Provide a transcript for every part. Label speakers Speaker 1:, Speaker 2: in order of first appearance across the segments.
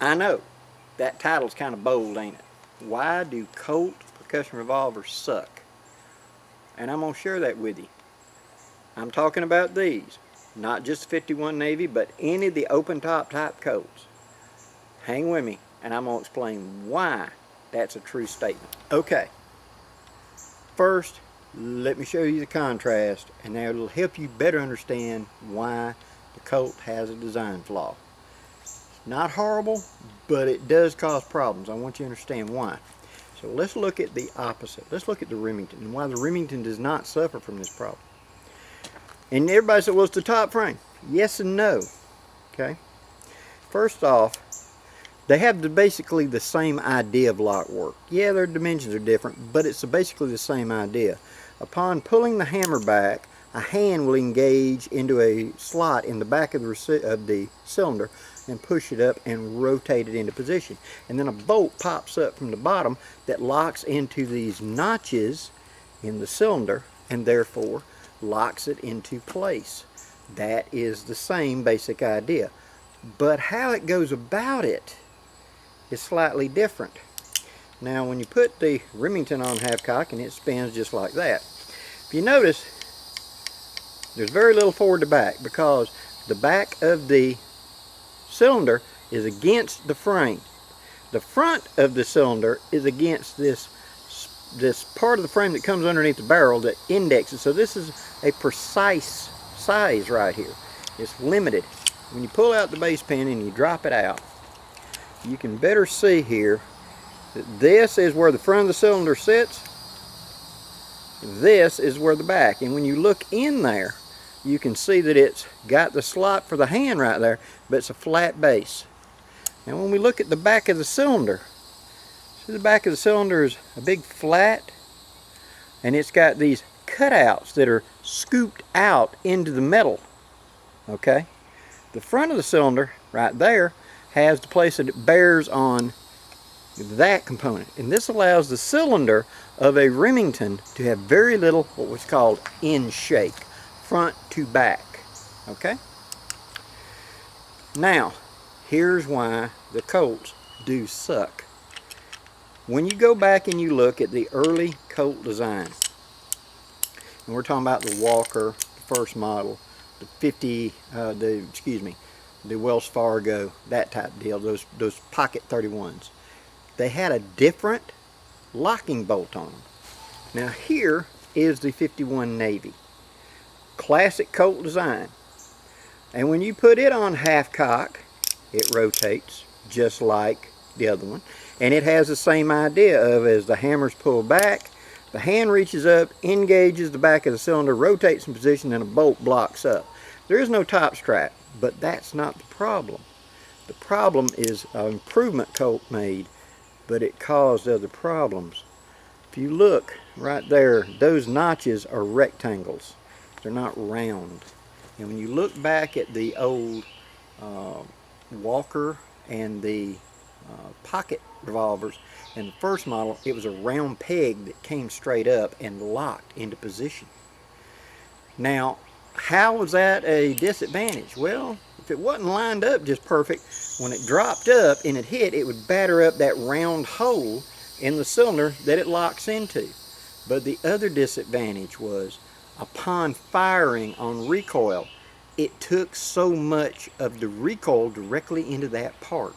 Speaker 1: I know, that title's kind of bold, ain't it? Why do Colt Percussion Revolvers suck? And I'm going to share that with you. I'm talking about these. Not just 51 Navy, but any of the open top type Colts. Hang with me, and I'm going to explain why that's a true statement. Okay. First, let me show you the contrast, and that will help you better understand why the Colt has a design flaw. Not horrible, but it does cause problems. I want you to understand why. So let's look at the opposite. Let's look at the Remington and why the Remington does not suffer from this problem. And everybody said, well, it's the top frame. Yes and no. Okay. First off, they have basically the same idea of lock work. Yeah, their dimensions are different, but it's basically the same idea. Upon pulling the hammer back, a hand will engage into a slot in the back of the cylinder and push it up and rotate it into position. And then a bolt pops up from the bottom that locks into these notches in the cylinder and therefore locks it into place. That is the same basic idea. But how it goes about it is slightly different. Now when you put the Remington on half cock and it spins just like that, if you notice there's very little forward to back because the back of the cylinder is against the frame. The front of the cylinder is against this part of the frame that comes underneath the barrel that indexes. So this is a precise size right here. It's limited. When you pull out the base pin and you drop it out, you can better see here that this is where the front of the cylinder sits. This is where the back. And when you look in there, you can see that it's got the slot for the hand right there, but it's a flat base. Now when we look at the back of the cylinder, see the back of the cylinder is a big flat, and it's got these cutouts that are scooped out into the metal. Okay? The front of the cylinder right there has the place that it bears on that component. And this allows the cylinder of a Remington to have very little what was called end shake, front to back. Okay? Now, here's why the Colts do suck. When you go back and you look at the early Colt design, and we're talking about the Walker, the first model, the the Wells Fargo, that type deal, those pocket 31s, they had a different locking bolt on them. Now here is the 51 Navy, classic Colt design, and when you put it on half cock, it rotates just like the other one, and it has the same idea of as the hammer's pulled back, the hand reaches up, engages the back of the cylinder, rotates in position, and a bolt blocks up. There is no top strap, but that's not the problem. The problem is an improvement Colt made, but it caused other problems. If you look right there, those notches are rectangles. They're not round. And when you look back at the old Walker and the pocket revolvers and the first model, it was a round peg that came straight up and locked into position. Now, how was that a disadvantage? Well, if it wasn't lined up just perfect, when it dropped up and it hit, it would batter up that round hole in the cylinder that it locks into. But the other disadvantage was, upon firing on recoil, it took so much of the recoil directly into that part.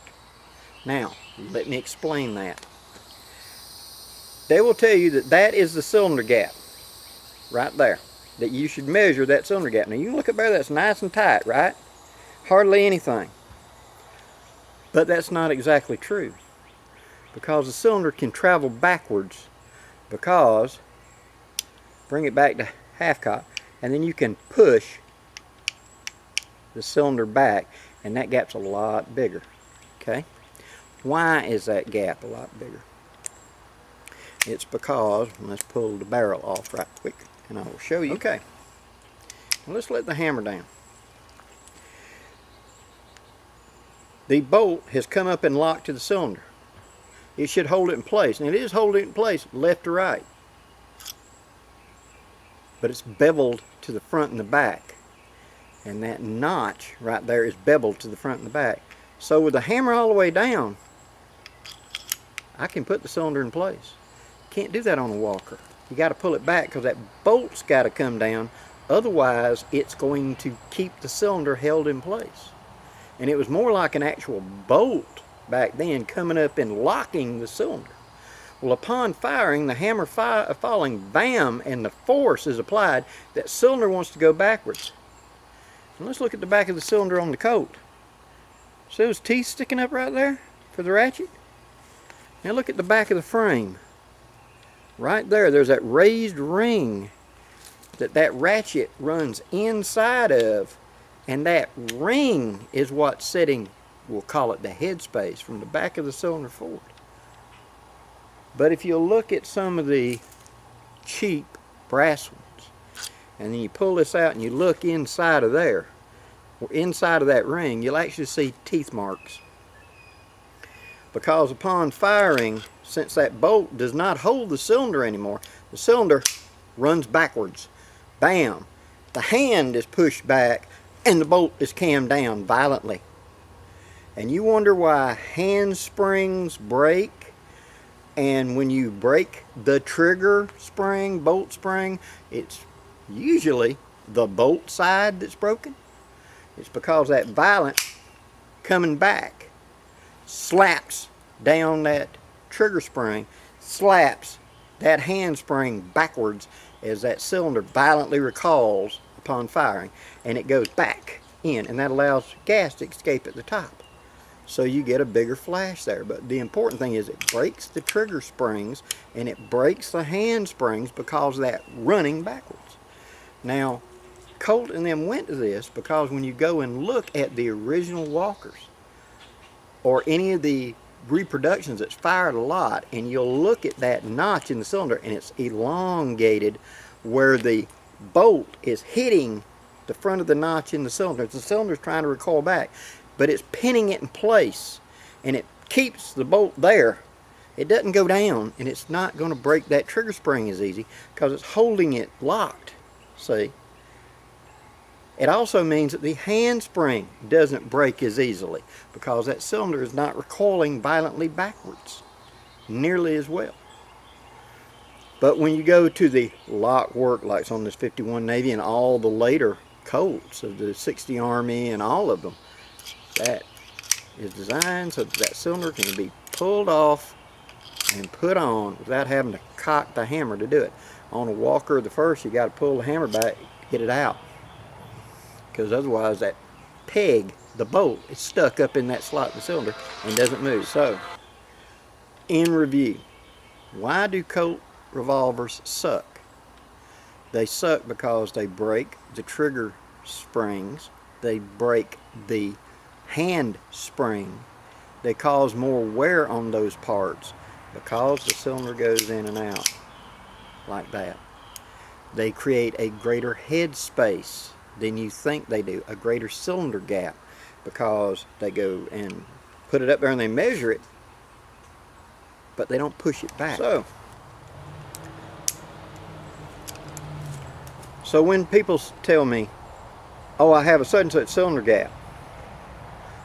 Speaker 1: Now, let me explain that. They will tell you that that is the cylinder gap, right there, that you should measure that cylinder gap. Now you can look up there, that's nice and tight, right? Hardly anything. But that's not exactly true, because the cylinder can travel backwards, because, bring it back to half cock, and then you can push the cylinder back, and that gap's a lot bigger. Okay? Why is that gap a lot bigger? It's because, let's pull the barrel off right quick and I will show you. Okay, now let's let the hammer down. The bolt has come up and locked to the cylinder. It should hold it in place, and it is holding it in place left to right, but it's beveled to the front and the back, and that notch right there is beveled to the front and the back. So with the hammer all the way down, I can put the cylinder in place. Can't do that on a walker. You got to pull it back because that bolt's got to come down. Otherwise, it's going to keep the cylinder held in place. And it was more like an actual bolt back then coming up and locking the cylinder. Well, upon firing, the hammer falling, bam, and the force is applied, that cylinder wants to go backwards. And let's look at the back of the cylinder on the Colt. See those teeth sticking up right there for the ratchet? Now look at the back of the frame. Right there, there's that raised ring that ratchet runs inside of, and that ring is what's setting, we'll call it the headspace, from the back of the cylinder forward. But if you look at some of the cheap brass ones, and then you pull this out and you look inside of there, or inside of that ring, you'll actually see teeth marks. Because upon firing, since that bolt does not hold the cylinder anymore, the cylinder runs backwards. Bam! The hand is pushed back and the bolt is cammed down violently. And you wonder why hand springs break, and when you break the trigger spring, bolt spring, it's usually the bolt side that's broken. It's because that violent coming back slaps down that trigger spring, slaps that hand spring backwards as that cylinder violently recoils upon firing, and it goes back in, and that allows gas to escape at the top. So you get a bigger flash there. But the important thing is it breaks the trigger springs and it breaks the hand springs because of that running backwards. Now, Colt and them went to this because when you go and look at the original walkers or any of the reproductions that's fired a lot, and you'll look at that notch in the cylinder and it's elongated where the bolt is hitting the front of the notch in the cylinder. The cylinder's trying to recoil back, but it's pinning it in place and it keeps the bolt there. It doesn't go down, and it's not going to break that trigger spring as easy because it's holding it locked. See? It also means that the hand spring doesn't break as easily because that cylinder is not recoiling violently backwards nearly as well. But when you go to the lock work, like it's on this 51 Navy and all the later Colts of the 60 Army and all of them, that is designed so that cylinder can be pulled off and put on without having to cock the hammer to do it. On a walker, the first, you got to pull the hammer back, get it out, because otherwise that peg, the bolt, is stuck up in that slot of the cylinder and doesn't move. So, in review, why do Colt revolvers suck? They suck because they break the trigger springs, they break the hand spring, they cause more wear on those parts because the cylinder goes in and out like that. They create a greater head space than you think they do, a greater cylinder gap, because they go and put it up there and they measure it, but they don't push it back. So when people tell me, oh, I have a such and such cylinder gap,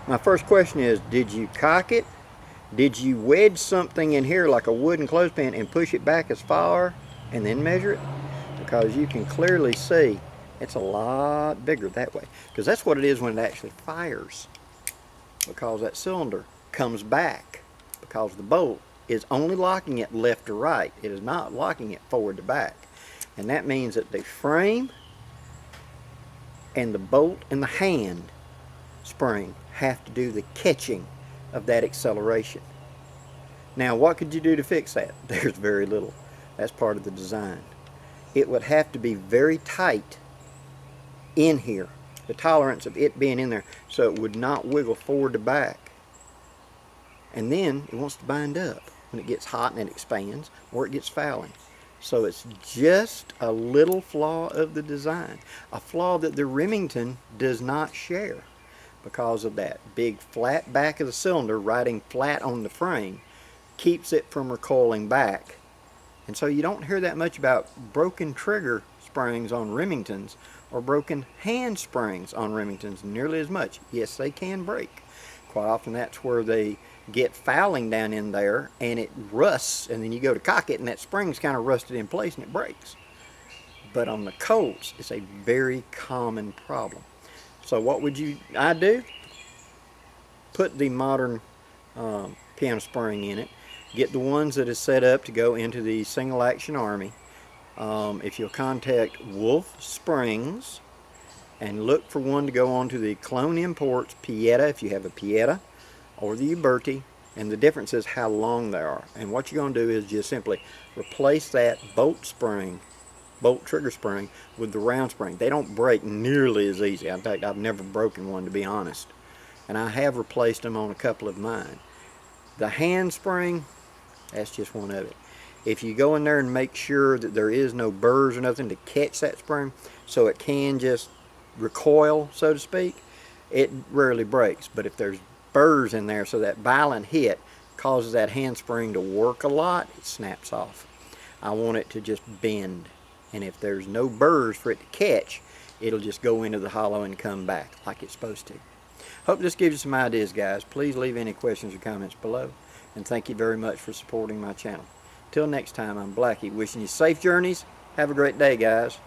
Speaker 1: my first question is, did you cock it? Did you wedge something in here like a wooden clothespin and push it back as far and then measure it? Because you can clearly see it's a lot bigger that way. Because that's what it is when it actually fires. Because that cylinder comes back. Because the bolt is only locking it left to right. It is not locking it forward to back. And that means that the frame and the bolt and the hand spring have to do the catching of that acceleration. Now, what could you do to fix that? There's very little. That's part of the design. It would have to be very tight in here, the tolerance of it being in there, so it would not wiggle forward to back. And then it wants to bind up when it gets hot and it expands, or it gets fouling. So it's just a little flaw of the design, a flaw that the Remington does not share because of that big flat back of the cylinder riding flat on the frame keeps it from recoiling back. And so you don't hear that much about broken trigger springs on Remingtons or broken hand springs on Remingtons nearly as much. Yes, they can break. Quite often that's where they get fouling down in there and it rusts, and then you go to cock it and that spring's kind of rusted in place and it breaks. But on the Colts, it's a very common problem. So what would I do? Put the modern piano spring in it. Get the ones that is set up to go into the single action army. If you'll contact Wolf Springs and look for one to go onto the Clone Imports Pieta, if you have a Pieta, or the Uberti, and the difference is how long they are. And what you're going to do is just simply replace that bolt trigger spring with the round spring. They don't break nearly as easy. In fact, I've never broken one, to be honest, and I have replaced them on a couple of mine. The hand spring, that's just one of it. If you go in there and make sure that there is no burrs or nothing to catch that spring so it can just recoil, so to speak, it rarely breaks. But if there's burrs in there, so that violent hit causes that handspring to work a lot, it snaps off. I want it to just bend, and if there's no burrs for it to catch, it'll just go into the hollow and come back like it's supposed to. Hope this gives you some ideas, guys. Please leave any questions or comments below, and thank you very much for supporting my channel. Till next time, I'm Blackie, wishing you safe journeys. Have a great day, guys.